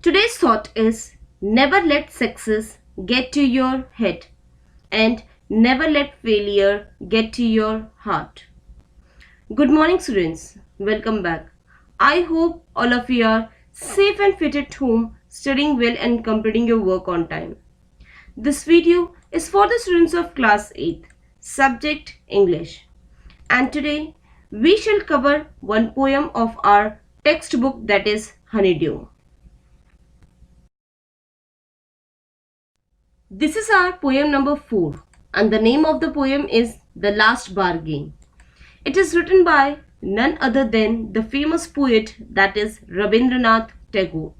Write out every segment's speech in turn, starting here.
Today's thought is never let success get to your head and never let failure get to your heart. Good morning, students. Welcome back. I hope all of you are safe and fit at home, studying well and completing your work on time. This video is for the students of class 8th, subject English. And today we shall cover one poem of our textbook, that is Honeydew. This is our poem number 4 and the name of the poem is The Last Bargain. It is written by none other than the famous poet, that is Rabindranath Tagore.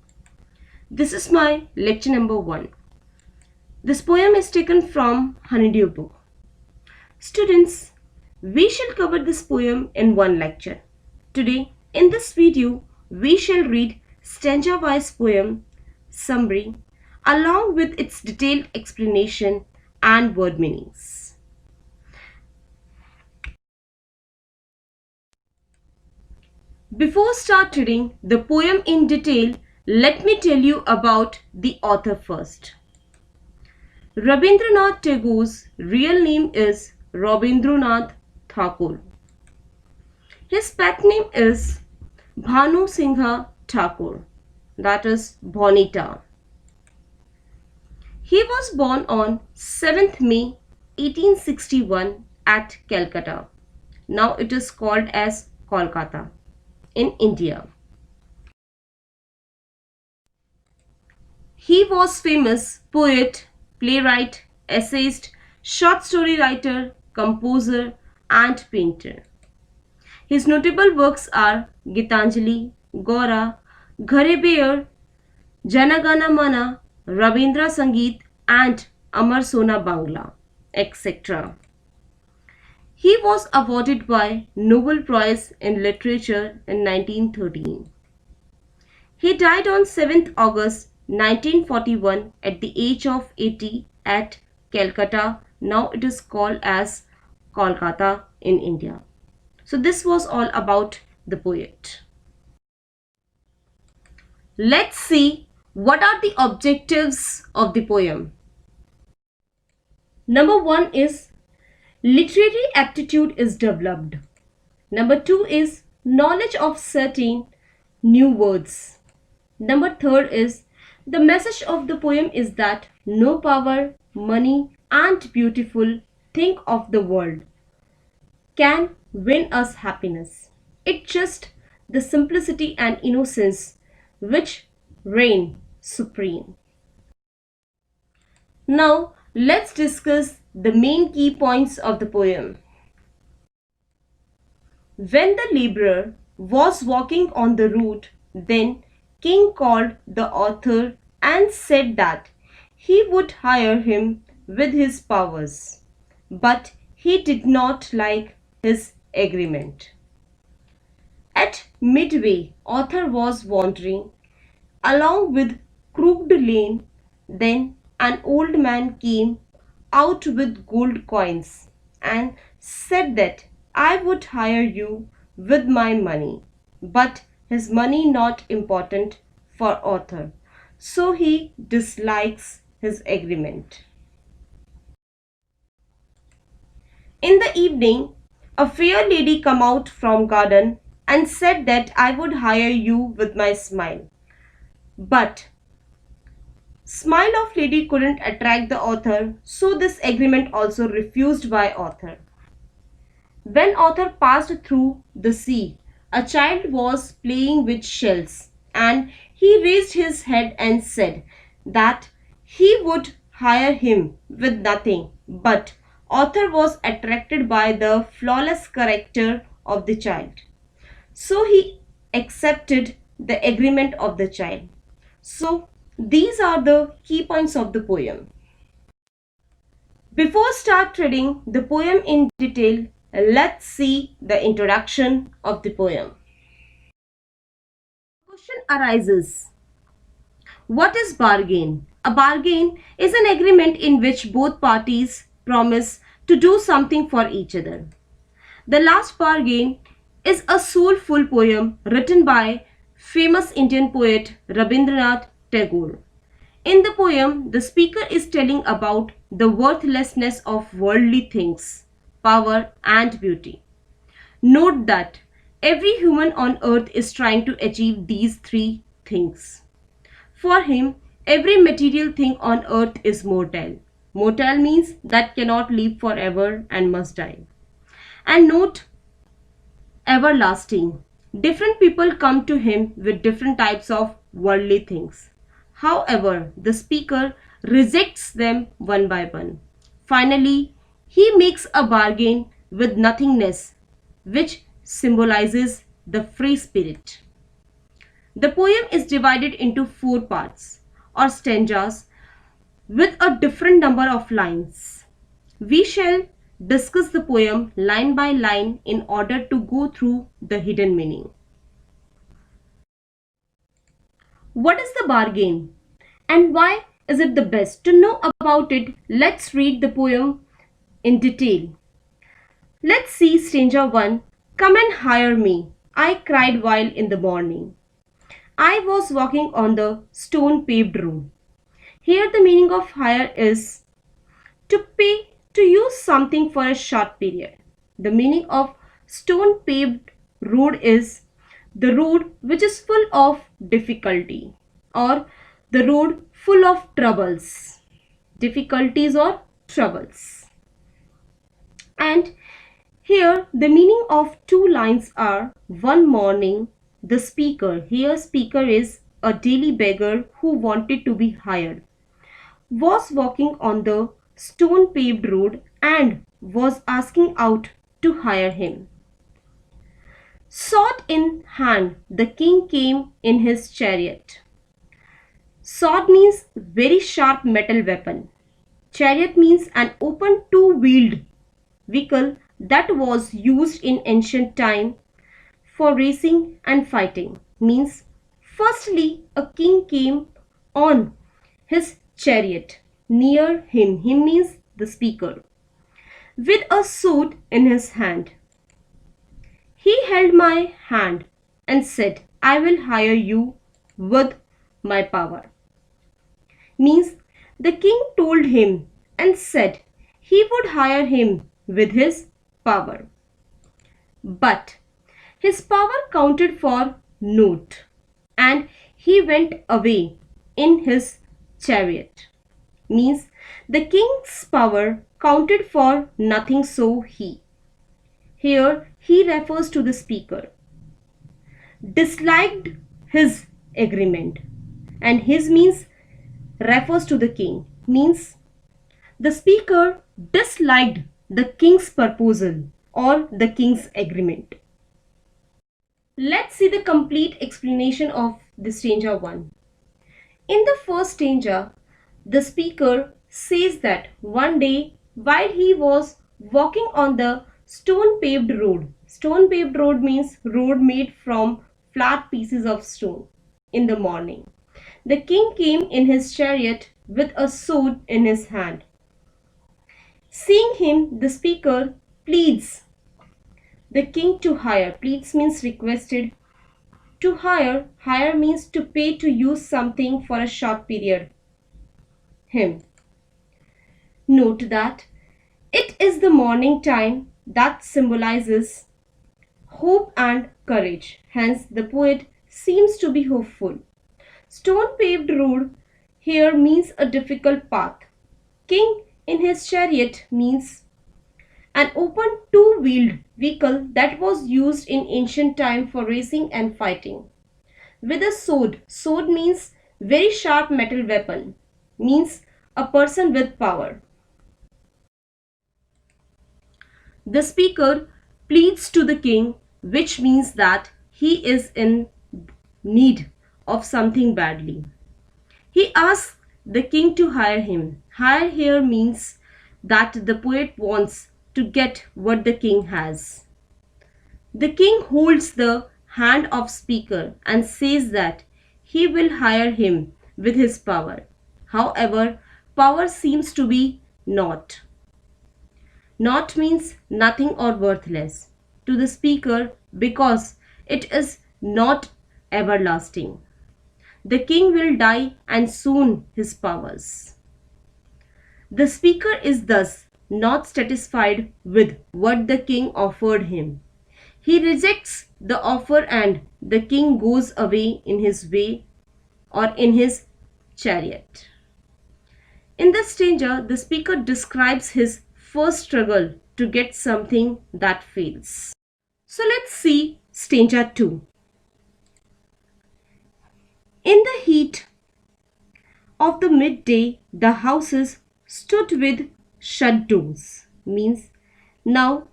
This is my lecture number 1. This poem is taken from Honeydew book. Students, we shall cover this poem in one lecture. Today in this video we shall read stanza wise poem summary along with its detailed explanation and word meanings. Before start reading the poem in detail, let me tell you about the author first. Rabindranath Tagore's real name is Rabindranath Tagore. His pet name is Bhanu Singha Thakur, that is Bonita. He was born on 7th May 1861 at Calcutta. Now it is called as Kolkata in India. He was famous poet, playwright, essayist, short story writer, composer and painter. His notable works are Gitanjali, Gora, Ghare Bear, Janagana Mana, Rabindra Sangeet and Amar Sona Bangla, etc. He was awarded by Nobel Prize in Literature in 1913. He died on 7th August 1941 at the age of 80 at Calcutta. Now it is called as Kolkata in India. So this was all about the poet. Let's see what are the objectives of the poem. Number 1 is literary aptitude is developed. Number 2 is knowledge of certain new words. Number 3 is the message of the poem is that no power, money and beautiful thing of the world can win us happiness. It's just the simplicity and innocence which reign supreme. Now let's discuss the main key points of the poem. When the laborer was walking on the road, then King called the author and said that he would hire him with his powers, but he did not like his agreement. At midway, author was wandering along with crooked lane, then an old man came out with gold coins and said that I would hire you with my money, but his money not important for author, so he dislikes his agreement. In the evening, a fair lady come out from garden and said that I would hire you with my smile, but smile of lady couldn't attract the author, so this agreement also refused by author. When author passed through the sea, a child was playing with shells and he raised his head and said that he would hire him with nothing, but author was attracted by the flawless character of the child, so he accepted the agreement of the child. So these are the key points of the poem. Before start reading the poem in detail, let's see the introduction of the poem. Question arises: what is bargain? A bargain is an agreement in which both parties promise to do something for each other. The Last Bargain is a soulful poem written by famous Indian poet Rabindranath Tagore. In the poem, the speaker is telling about the worthlessness of worldly things, power, and beauty. Note that every human on earth is trying to achieve these three things. For him, every material thing on earth is mortal. Mortal means that cannot live forever and must die. And note everlasting. Different people come to him with different types of worldly things. However, the speaker rejects them one by one. Finally, he makes a bargain with nothingness, which symbolizes the free spirit. The poem is divided into four parts or stanzas with a different number of lines. We shall discuss the poem line by line in order to go through the hidden meaning. What is the bargain and why is it the best? To know about it, let's read the poem in detail. Let's see stanza 1. Come and hire me, I cried while in the morning. I was walking on the stone paved road. Here the meaning of hire is to pay to use something for a short period. The meaning of stone paved road is the road which is full of difficulty or the road full of troubles, difficulties or troubles. And here the meaning of two lines are one morning the speaker, here speaker is a daily beggar who wanted to be hired, was walking on the stone paved road and was asking out to hire him. Sword in hand, the king came in his chariot. Sword means very sharp metal weapon. Chariot means an open two-wheeled vehicle that was used in ancient time for racing and fighting. Means firstly a king came on his chariot near him. Him means the speaker, with a sword in his hand. He held my hand and said, I will hire you with my power. Means the king told him and said he would hire him with his power. But his power counted for naught, and he went away in his chariot. Means the king's power counted for nothing, so he. Here he refers to the speaker. Disliked his agreement, and his means refers to the king. Means the speaker disliked the king's proposal or the king's agreement. Let's see the complete explanation of the stanza 1. In the first stanza, the speaker says that one day while he was walking on the stone paved road means road made from flat pieces of stone, in the morning, the king came in his chariot with a sword in his hand. Seeing him, the speaker pleads the king to hire. Pleads means requested. To hire, hire means to pay to use something for a short period. Him. Note that it is the morning time that symbolizes hope and courage. Hence, the poet seems to be hopeful. Stone paved road here means a difficult path. King in his chariot means an open two-wheeled vehicle that was used in ancient time for racing and fighting. With a sword, sword means very sharp metal weapon, means a person with power. The speaker pleads to the king, which means that he is in need of something badly. He asks the king to hire him. Hire here means that the poet wants to get what the king has. The king holds the hand of speaker and says that he will hire him with his power. However, power seems to be naught. Naught means nothing or worthless to the speaker because it is not everlasting. the king will die and soon his powers. The speaker is thus not satisfied with what the king offered him. He rejects the offer and the king goes away in his way or in his chariot. In the stanza, the speaker describes his first struggle to get something that fails. So let's see stanza 2. In the heat of the midday, the houses stood with shut doors. Means now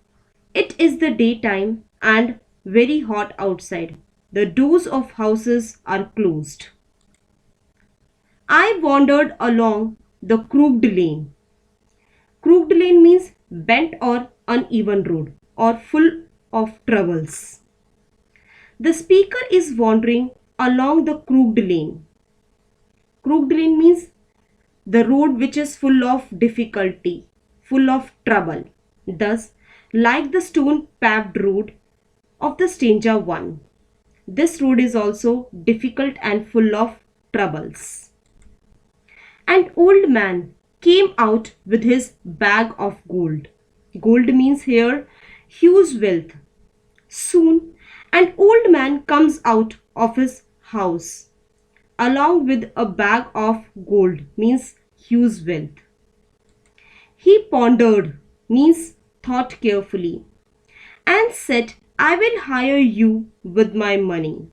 it is the daytime and very hot outside. The doors of houses are closed. I wandered along the crooked lane. Crooked lane means bent or uneven road or full of troubles. The speaker is wandering along the crooked lane. Crooked lane means the road which is full of difficulty, full of trouble. Thus, like the stone paved road of the stanza 1, this road is also difficult and full of troubles. An old man came out with his bag of gold. Gold means here huge wealth. Soon, an old man comes out of his house along with a bag of gold means huge wealth. He pondered means thought carefully and said, I will hire you with my money.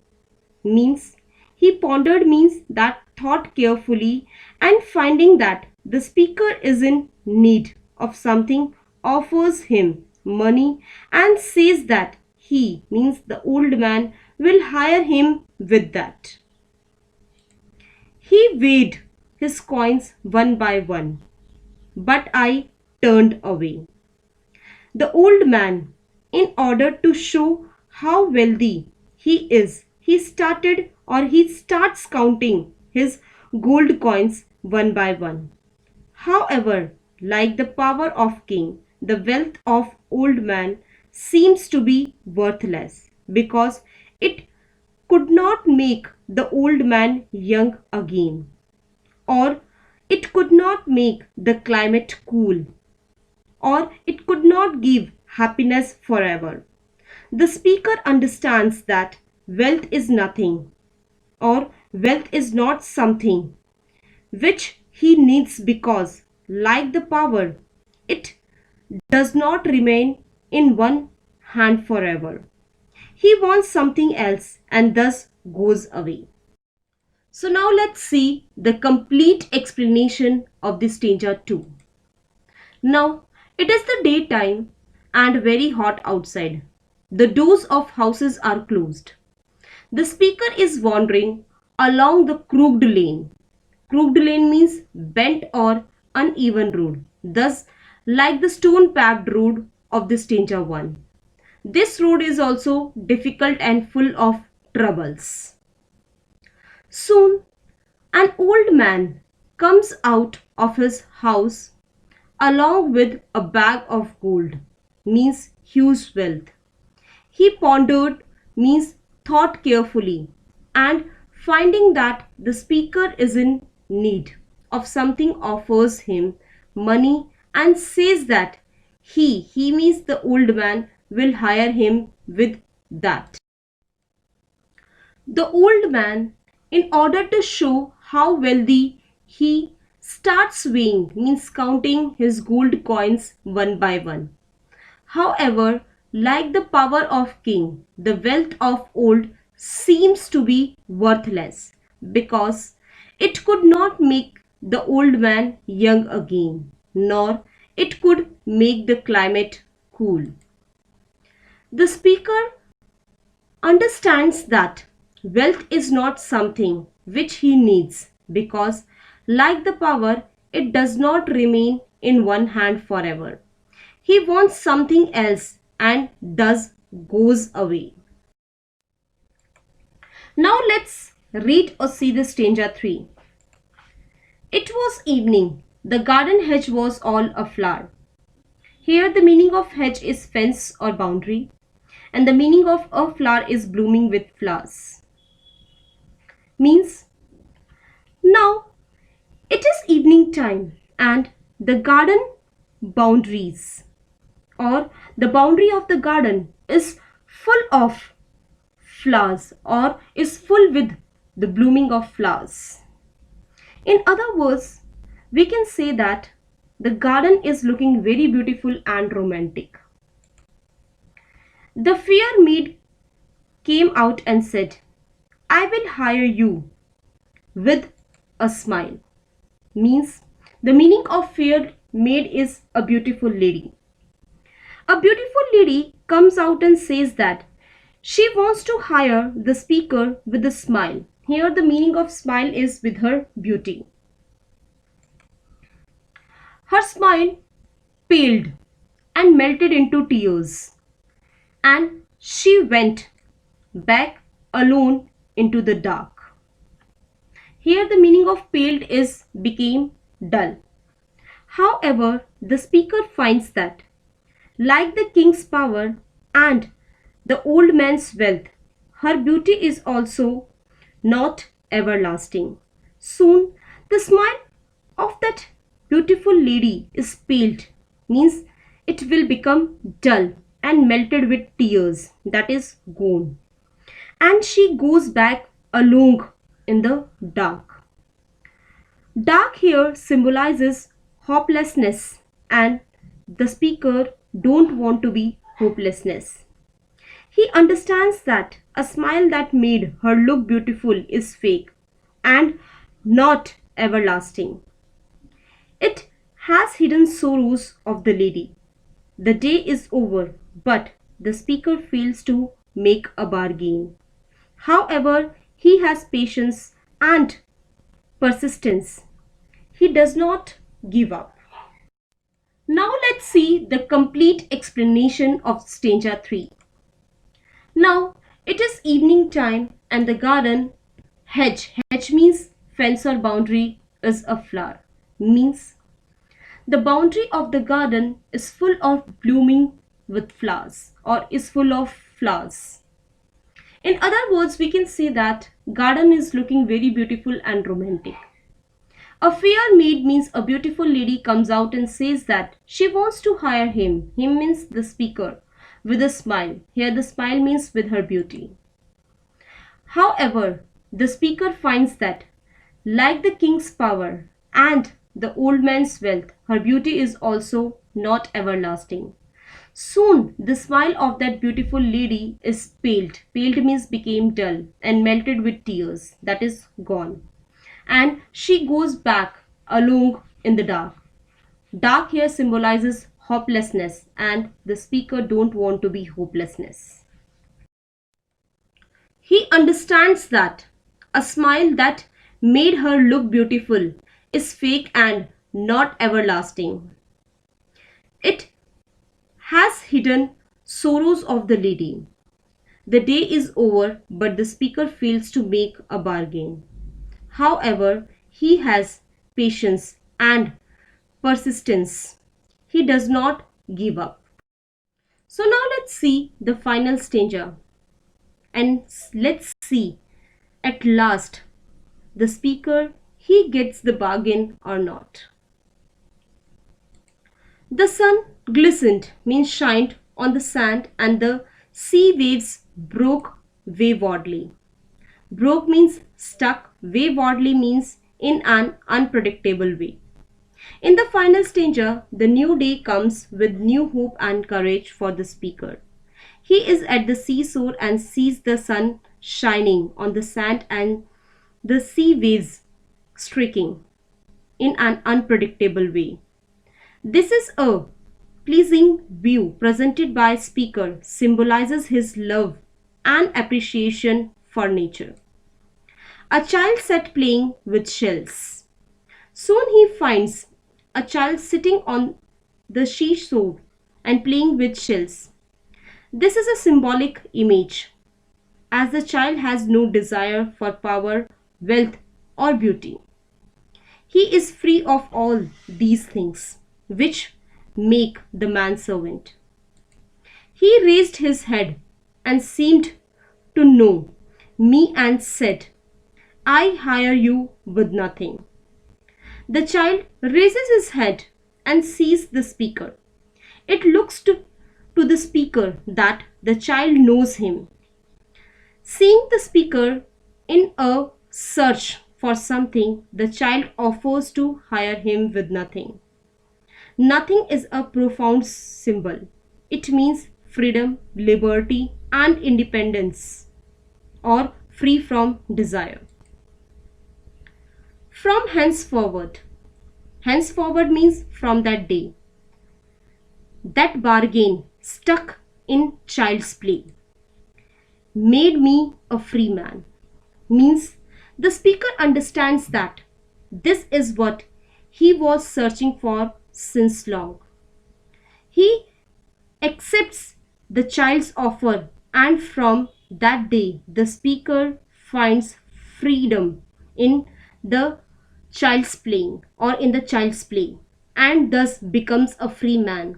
Means he pondered means that thought carefully and finding that the speaker is in need of something offers him money and says that he means the old man will hire him with that. He weighed his coins one by one, but I turned away. The old man, in order to show how wealthy he is, he starts counting his gold coins one by one. However, like the power of king, the wealth of old man seems to be worthless because it could not make the old man young again, or it could not make the climate cool, or it could not give happiness forever. The speaker understands that wealth is nothing, or wealth is not something which he needs because, like the power, it does not remain in one hand forever. He wants something else and thus goes away. So now let's see the complete explanation of this stanza 2. Now it is the daytime and very hot outside. The doors of houses are closed. The speaker is wandering along the crooked lane. Crooked lane means bent or uneven road. Thus, like the stone paved road of the stanza 1. This road is also difficult and full of troubles. Soon, an old man comes out of his house along with a bag of gold, means huge wealth. He pondered, means thought carefully, and finding that the speaker is in need of something offers him money and says that he means the old man will hire him with that. The old man, in order to show how wealthy he starts weighing means counting his gold coins one by one. However, like the power of king, the wealth of old seems to be worthless because it could not make the old man young again, nor it could make the climate cool. The speaker understands that wealth is not something which he needs because, like the power, it does not remain in one hand forever. He wants something else and thus goes away. Now let's read or see the stanza 3. It was evening. The garden hedge was all aflower. Here the meaning of hedge is fence or boundary, and the meaning of a flower is blooming with flowers. Means Now it is evening time and the garden boundaries or the boundary of the garden is full of flowers or is full with the blooming of flowers. In other words, we can say that the garden is looking very beautiful and romantic. The fair maid came out and said, I will hire you with a smile. Means the meaning of fair maid is a beautiful lady. A beautiful lady comes out and says that she wants to hire the speaker with a smile. Here the meaning of smile is with her beauty. Her smile paled and melted into tears, and she went back alone into the dark. Here the meaning of paled is became dull. However, the speaker finds that, like the king's power and the old man's wealth, her beauty is also not everlasting. Soon the smile of that beautiful lady is paled, means it will become dull and melted with tears, that is gone. And she goes back alone in the dark. Dark here symbolizes hopelessness and the speaker don't want to be hopelessness. He understands that a smile that made her look beautiful is fake and not everlasting. It has hidden sorrows of the lady. The day is over, but the speaker fails to make a bargain. However, he has patience and persistence. He does not give up. Now let's see the complete explanation of stanza 3. Now it is evening time and the garden hedge means fence or boundary is a flower, means the boundary of the garden is full of blooming with flowers or is full of flowers. In other words, we can say that garden is looking very beautiful and romantic. A fair maid means a beautiful lady comes out and says that she wants to hire him. Him means the speaker with a smile. Here the smile means with her beauty. However, the speaker finds that, like the king's power and the old man's wealth, her beauty is also not everlasting. Soon the smile of that beautiful lady is paled. Paled means became dull and melted with tears, that is gone. And she goes back alone in the dark. Dark here symbolizes hopelessness and the speaker don't want to be hopelessness. He understands that a smile that made her look beautiful is fake and not everlasting. It has hidden sorrows of the lady. The day is over, but the speaker fails to make a bargain. However, he has patience and persistence. He does not give up. So now let's see the final stanza. And let's see at last the speaker, he gets the bargain or not. The sun glistened means shined on the sand and the sea waves broke waywardly. Broke means stuck, waywardly means in an unpredictable way. In the final stanza, the new day comes with new hope and courage for the speaker. He is at the seashore and sees the sun shining on the sand and the sea waves streaking in an unpredictable way. This is a pleasing view presented by speaker, symbolizes his love and appreciation for nature. A child sat playing with shells. Soon he finds a child sitting on the seashore and playing with shells. This is a symbolic image, as the child has no desire for power, wealth, or beauty. He is free of all these things, which make the manservant. He raised his head and seemed to know me and said, I hire you with nothing. The child raises his head and sees the speaker. It looks to the speaker that the child knows him. Seeing the speaker in a search for something, the child offers to hire him with nothing. Nothing is a profound symbol. It means freedom, liberty, and independence, or free from desire. From henceforward. Henceforward means from that day. That bargain stuck in child's play made me a free man. Means the speaker understands that this is what he was searching for since long. He accepts the child's offer, and from that day the speaker finds freedom in the child's playing or in the child's play and thus becomes a free man.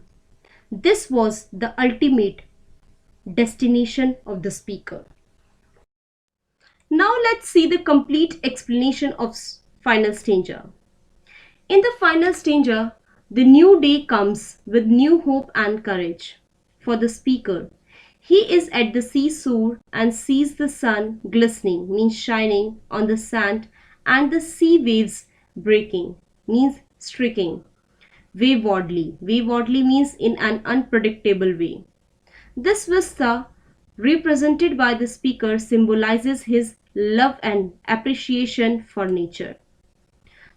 This was the ultimate destination of the speaker. Now let's see the complete explanation of final stanza. In the final stanza, the new day comes with new hope and courage for the speaker. He is at the seashore and sees the sun glistening, means shining on the sand, and the sea waves breaking, means streaking. Waywardly. Waywardly means in an unpredictable way. This vista, represented by the speaker, symbolizes his love and appreciation for nature.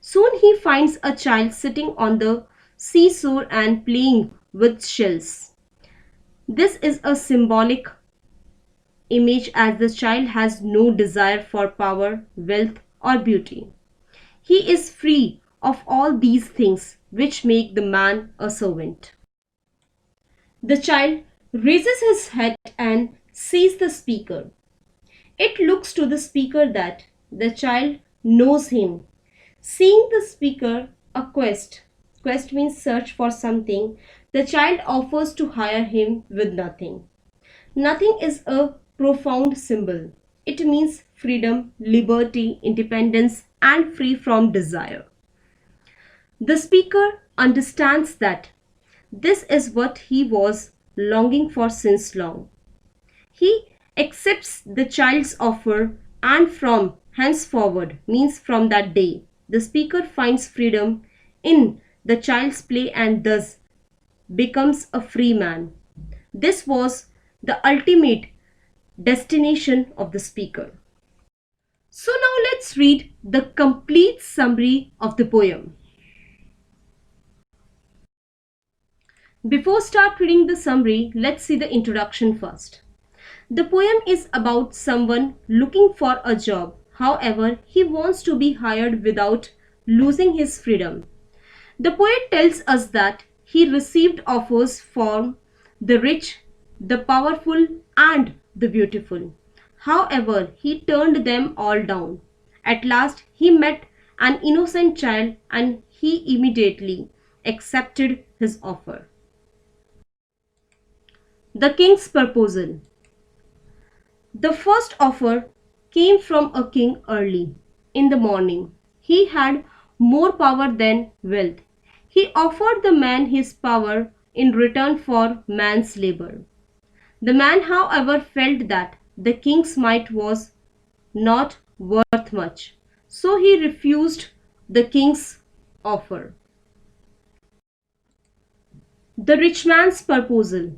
Soon he finds a child sitting on the seashore and playing with shells. This is a symbolic image as the child has no desire for power, wealth, or beauty. He is free of all these things which make the man a servant. The child raises his head and sees the speaker. It looks to the speaker that the child knows him. Seeing the speaker a quest means search for something, the child offers to hire him with nothing. Nothing is a profound symbol. It means freedom, liberty, independence, and free from desire. The speaker understands that this is what he was longing for since long. He accepts the child's offer, and from henceforward means from that day, the speaker finds freedom in the child's play and thus becomes a free man. This was the ultimate destination of the speaker. So now let's read the complete summary of the poem. Before start reading the summary, let's see the introduction first. The poem is about someone looking for a job. However, he wants to be hired without losing his freedom. The poet tells us that he received offers from the rich, the powerful, and the beautiful. However, he turned them all down. At last, he met an innocent child and he immediately accepted his offer. The king's proposal. The first offer came from a king early in the morning. He had more power than wealth. He offered the man his power in return for man's labor. The man, however, felt that the king's might was not worth much, so he refused the king's offer. The rich man's proposal.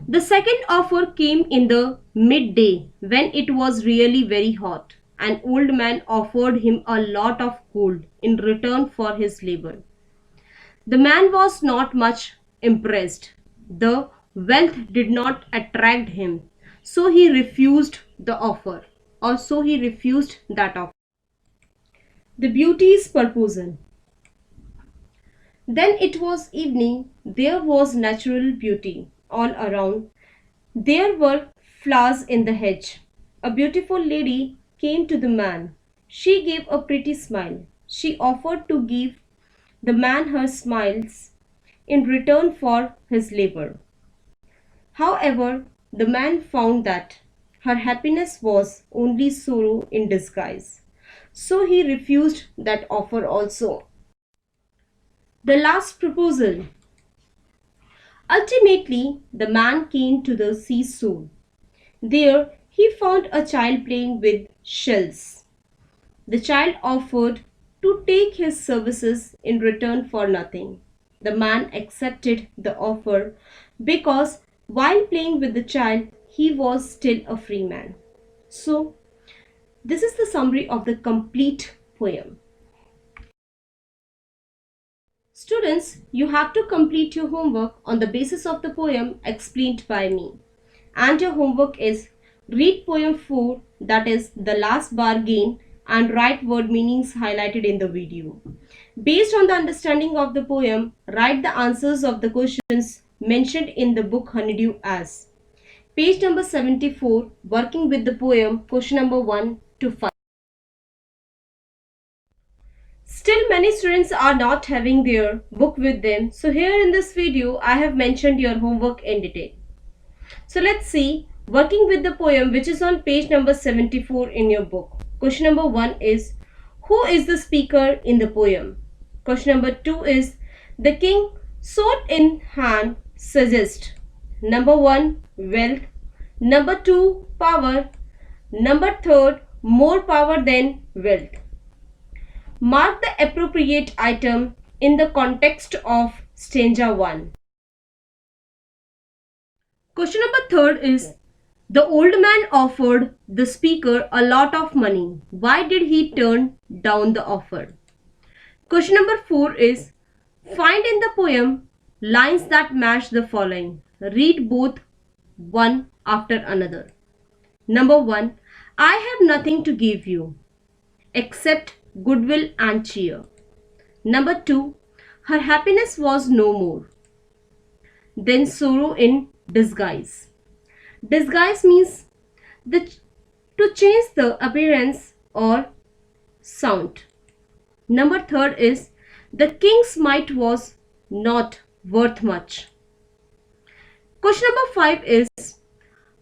The second offer came in the midday when it was really very hot. An old man offered him a lot of gold in return for his labor. The man was not much impressed. The wealth did not attract him, so he refused the offer, or so he refused that offer. The beauty's proposal. Then it was evening. There was natural beauty all around. There were flowers in the hedge. A beautiful lady came to the man. She gave a pretty smile. She offered to give the man her smiles in return for his labor. However, the man found that her happiness was only sorrow in disguise. So he refused that offer also. The last proposal. Ultimately, the man came to the seashore. There he found a child playing with shells. The child offered to take his services in return for nothing. The man accepted the offer because while playing with the child, he was still a free man. So, this is the summary of the complete poem. Students, you have to complete your homework on the basis of the poem explained by me. And your homework is read poem 4, that is the last bargain, and write word meanings highlighted in the video. Based on the understanding of the poem, write the answers of the questions mentioned in the book Honeydew as page number 74, working with the poem, question number 1 to 5. Still many students are not having their book with them. So here in this video, I have mentioned your homework in detail. So let's see, working with the poem which is on page number 74 in your book. Question number 1 is, who is the speaker in the poem? Question number 2 is, the king sword in hand suggests. Number 1, wealth. Number 2, power. Number 3, more power than wealth. Mark the appropriate item in the context of stanza 1. Question number 3 is, the old man offered the speaker a lot of money. Why did he turn down the offer? Question number 4 is, find in the poem lines that match the following. Read both one after another. Number 1, I have nothing to give you except goodwill and cheer. Number 2, her happiness was no more than sorrow in disguise. Disguise means to change the appearance or sound. Number 3 is, the king's might was not worth much. Question number 5 is,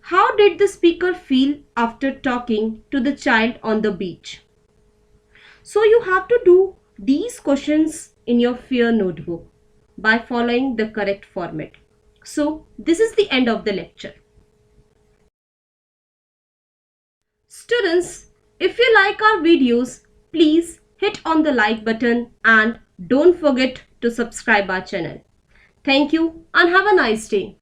how did the speaker feel after talking to the child on the beach? So you have to do these questions in your FAIR notebook by following the correct format. So this is the end of the lecture. Students, if you like our videos, please hit on the like button and don't forget to subscribe our channel. Thank you and have a nice day.